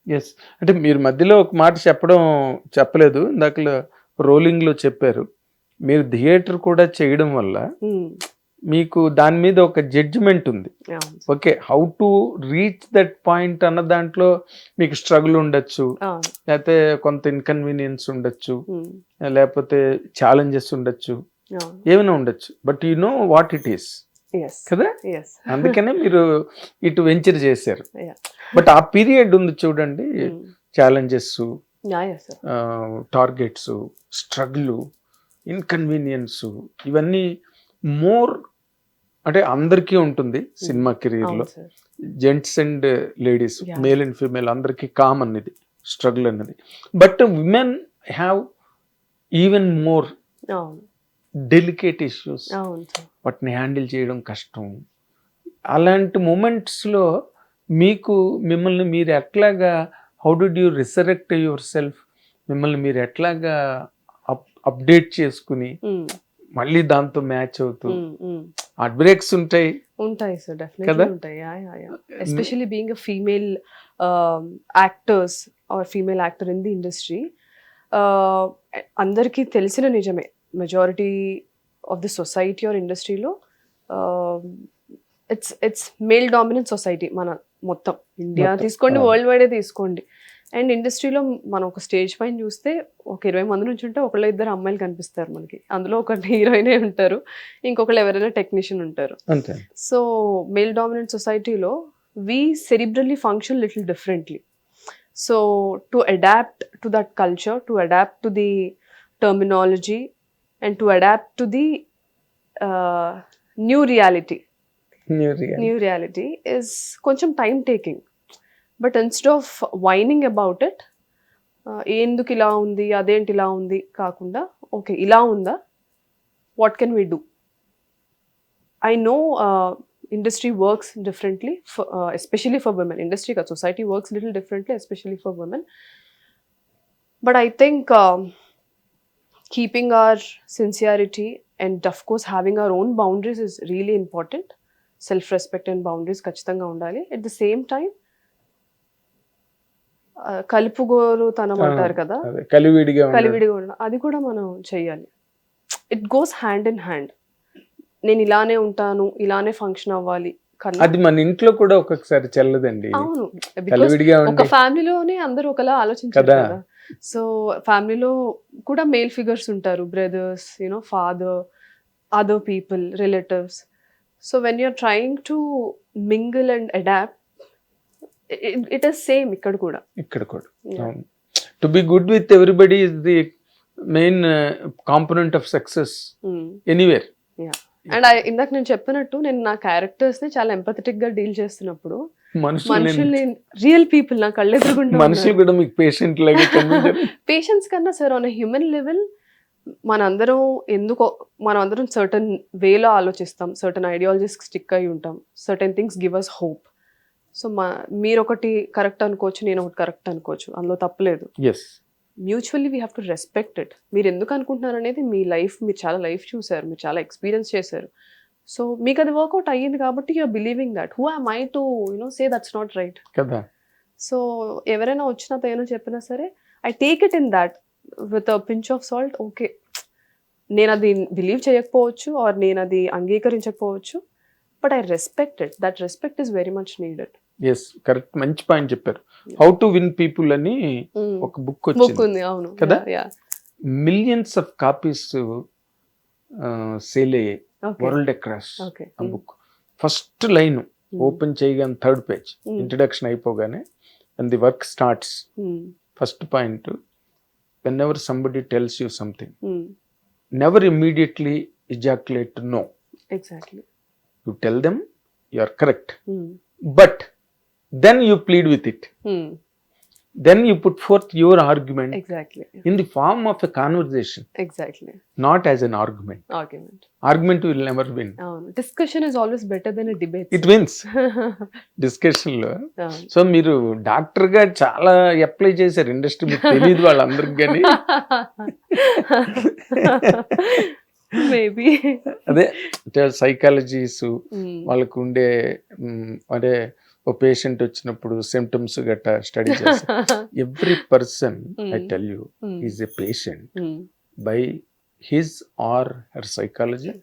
Yes. అంటే మీరు మధ్యలో ఒక మాట చెప్పలేదు. ఇందాకల రోలింగ్‌లో చెప్పారు. మీరు థియేటర్ కూడా చేయడం వల్ల హ్మ్. మీకు దాని మీద ఒక జడ్జ్‌మెంట్ ఉంది. అవును. Okay. How to reach that point అన్న దాంట్లో మీకు స్ట్రగుల్ ఉండొచ్చు. అవును. లేతే కొంత ఇన్‌కన్వీనియన్స్ ఉండొచ్చు. హ్మ్. లేపోతే ఛాలెంజెస్ ఉండొచ్చు. అవును. ఏమైనా ఉండొచ్చు. But you know what it is. Yes. కదా! యెస్. అందుకనే మీరు ఇటు వెంచర్ చేశారు. యాహ్! బట్ ఆ పీరియడ్ ఉంది చూడండి. Hmm. Challenges, yeah! Yes sir. Targets, struggle, inconvenience ఇవన్నీ మోర్ అంటే అందరికీ ఉంటుంది సినిమా కెరియర్‌లో. అవును sir. Gents and ladies, yeah! Male and female అందరికీ కామన్ ఇది స్ట్రగుల్ అన్నది. But women have even more అవును. Delicate issues. అవును సార్. వాటిని హ్యాండిల్ చేయడం కష్టం. అలాంటి మూమెంట్స్‌లో మిమ్మల్ని మీరు ఎట్లాగా how did you resurrect yourself? మిమ్మల్ని మీరు ఎట్లాగా అప్డేట్ చేసుకుని హ్మ్. మళ్ళీ దాంతో మ్యాచ్ అవుతూ హ్మ్. హ్మ్. హార్ట్ బ్రేక్స్ ఉంటాయి ఉంటాయి సార్. కదా? డెఫినెట్‌లీ ఉంటాయి. Yeah! Yeah! Yeah! Especially being a female actors are female actor in the industry అందరికీ తెలిసిన నిజమే. Majority of the society are ఇండస్ట్రీలో ఇట్స్ మేల్ డామినెంట్ సొసైటీ మన మొత్తం. ఇండియా మొత్తం. తీసుకోండి, అవును. వరల్డ్ వైడే తీసుకోండి. అండ్ ఇండస్ట్రీలో మనం ఒక స్టేజ్ పైన చూస్తే ఒక 20 మంది నుంచుంటే ఒకళ్ళో ఇద్దరు అమ్మాయిలు కనిపిస్తారు మనకి. అందులో ఒకటి హీరోయినే ఉంటారు. ఇంకొకళ్ళు ఎవరైనా టెక్నీషియన్ ఉంటారు. అంతే. సో మేల్ డామినెంట్ సొసైటీలో we cerebrally function little differently. So to adapt to that culture, to adapt to the terminology, and to adapt to the uh, new reality New reality is కొంచెం time taking. But instead of whining about it, ఎందుకు ఇలా ఉంది, అదేంటి ఇలా ఉంది కాకుండా, okay ఇలా ఉందా, what can we do? I know industry works differently, especially for women. Industry ka society works little differently, especially for women. But I think keeping our sincerity and of course having our own boundaries is really important. Self-respect and boundaries ఖచ్చితంగా ఉండాలి. At the same time, కలుపుగోలు తనం అంటారు కదా, కలివిడిగా కలివిడిగా ఉండడం అది కూడా మనం చెయ్యాలి. It goes hand in hand. నేను ఇలానే ఉంటాను, ఇలానే ఫంక్షన్ అవ్వాలి కన్నా, అది మన ఇంట్లో కూడా ఒక్కొక్కసారి చెల్లదండి. అవును, కలివిడిగా ఒక ఉండి ఫ్యామిలీలోనే అందరూ ఒకలా ఆలోచించారు కదా. కదా. సో ఫ్యామిలీలో కూడా మేల్ ఫిగర్స్ ఉంటారు, brothers, you know, father, other people, relatives. So when you're trying to mingle and adapt, it is same ఇక్కడ కూడా. Yeah. To be good with everybody is the main component of success anywhere. And ఇందాక నేను చెప్పినట్టు, నేను నా characters ని చాలా empathetic గా డీల్ చేస్తున్నప్పుడు మనుషుల్ని, రియల్ పీపుల్ నా కళ్ళెదురుగుండా మనుషులు కూడా మీకు పేషెంట్ లాగా పేషెన్స్ కన్నా సార్ ఆన్ హ్యూమన్ లెవెల్ మనందరం సర్టన్ వేలో ఆలోచిస్తాం, సర్టన్ ఐడియాలజీస్ స్టిక్ అయి ఉంటాం, certain things give us hope. So మీరు ఒకటి కరెక్ట్ అనుకోవచ్చు, నేను ఒకటి కరెక్ట్ అనుకోవచ్చు, అందులో తప్పలేదు. Mutually we have to respect it. మీరు ఎందుకు అనుకుంటున్నారు అనేది మీ లైఫ్, మీరు చాలా లైఫ్ చూసారు, మీరు చాలా ఎక్స్పీరియన్స్ చేశారు. సో మీకు అది వర్కౌట్ అయ్యింది కాబట్టి you're believing that. Who am I to say that's not right కదా. సో ఎవరైనా వచ్చినా ఏమైనా చెప్పినా సరే, I take it in that with a pinch of salt. Okay, నేను అది బిలీవ్ చేయకపోవచ్చు ఆర్ నేను అది అంగీకరించకపోవచ్చు, but I respect it. That respect is very much needed. Yes, correct, మంచి పాయింట్ చెప్పారు. హౌ టు విన్ పీపుల్ అని ఒక బుక్ ఉంది, అవును కదా. మిలియన్స్ ఆఫ్ కాపీస్ సేల్ అయ్యాయి వరల్డ్ అక్రాస్ ఆ బుక్. ఫస్ట్ లైన్ ఓపెన్ చేయగానే థర్డ్ పేజ్ ఇంట్రడక్షన్ అయిపోగానే, and the work starts, first point, when ever somebody tells you something, never immediately ejaculate no. Exactly. You tell them you are correct, but then you plead with it. Then you put forth your argument. Exactly. In the form of a conversation. Exactly. Not as an argument. Argument will never win. Discussion is always better than a debate. It wins. Discussion లో. So మీరు doctor గా చాలా apply చేశారు industry, మీకు తెలియదు వాళ్ళందరికి కానీ. Maybe అదే సైకాలజీస్ వాళ్ళకు ఉండే అంటే ఓ పేషెంట్ వచ్చినప్పుడు సిమ్టమ్స్ గట్టా స్టడీ చేస్తా. Every person I tell you is a patient by his or her psychology,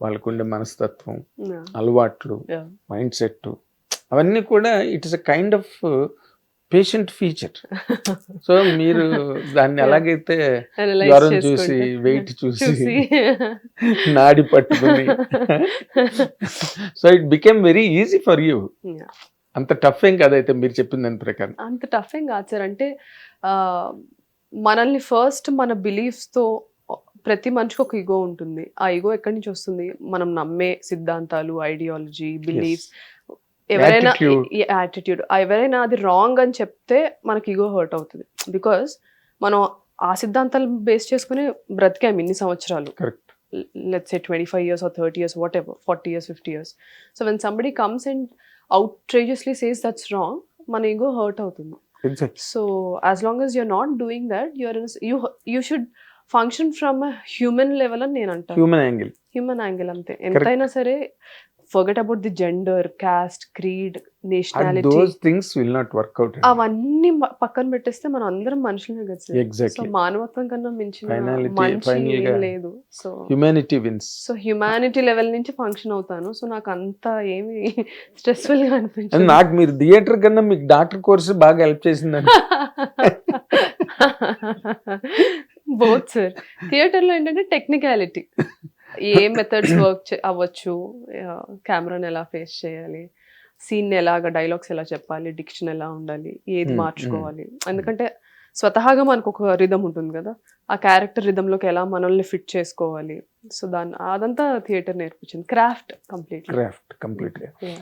వాళ్ళకుండే మనస్తత్వం, అలవాట్లు, మైండ్ సెట్, అవన్నీ కూడా it is a kind of patient feature. So మీరు దాన్ని ఎలాగైతే జ్వరం చూసి, వెయిట్ చూసి, నాడి పట్టుకుని, so it became very easy for you. అంత టఫ్ ఏం కాదైతే మీరు చెప్పిన దాని ప్రకారం. అంత టఫ్ ఏం కాదు సార్. అంటే మనల్ని ఫస్ట్ మన బిలీఫ్స్తో, ప్రతి మనిషికి ఒక ఈగో ఉంటుంది. ఆ ఈగో ఎక్కడి నుంచి వస్తుంది? మనం నమ్మే సిద్ధాంతాలు, ఐడియాలజీ, బిలీఫ్స్, ఎవరైనా యాటిట్యూడ్, ఎవరైనా అది రాంగ్ అని చెప్తే మనకి ఈగో హర్ట్ అవుతుంది. బికాస్ మనం ఆ సిద్ధాంతాలు బేస్ చేసుకుని బ్రతికాం ఇన్ని సంవత్సరాలు. Let's say 25 years or 30 years, whatever, 40 years, 50 years. So when somebody comes and outrageously says that's wrong, మన ఈగో హర్ట్ అవుతుంది. So as long as you're not doing that, you should function from a human level అని నేను అంటాను. Human angle అంతే. ఎంతైనా సరే forget about the gender, caste, creed, nationality. And those things will not work out. అవన్నీ పక్కన పెట్టేస్తే మనం అందరం మనుషులమే కదా సార్. Exactly. సో మానవత్వం కన్నా మించిన మంచి ఏం లేదు. So humanity wins. So humanity level నుంచి ఫంక్షన్ అవుతాను. సో నాకు అంత ఏమి స్ట్రెస్ఫుల్ గా అనిపించింది. నాకు మీరు థియేటర్ కన్నా మీకు డాక్టర్ కోర్సు బాగా హెల్ప్ చేసిందండి. Both sir. థియేటర్ లో ఏంటంటే టెక్నికాలిటీ, ఏ మెథడ్స్ వర్క్ అవ్వచ్చు, కెమెరాని ఎలా ఫేస్ చేయాలి, సీన్ ఎలాగా, డైలాగ్స్ ఎలా చెప్పాలి, డిక్షన్ ఎలా ఉండాలి, ఏది మార్చుకోవాలి. ఎందుకంటే స్వతహాగా మనకు ఒక రిథం ఉంటుంది కదా, ఆ క్యారెక్టర్ రిథంలోకి ఎలా మనల్ని ఫిట్ చేసుకోవాలి. సో అదంతా థియేటర్ నేర్పించింది. Craft completely.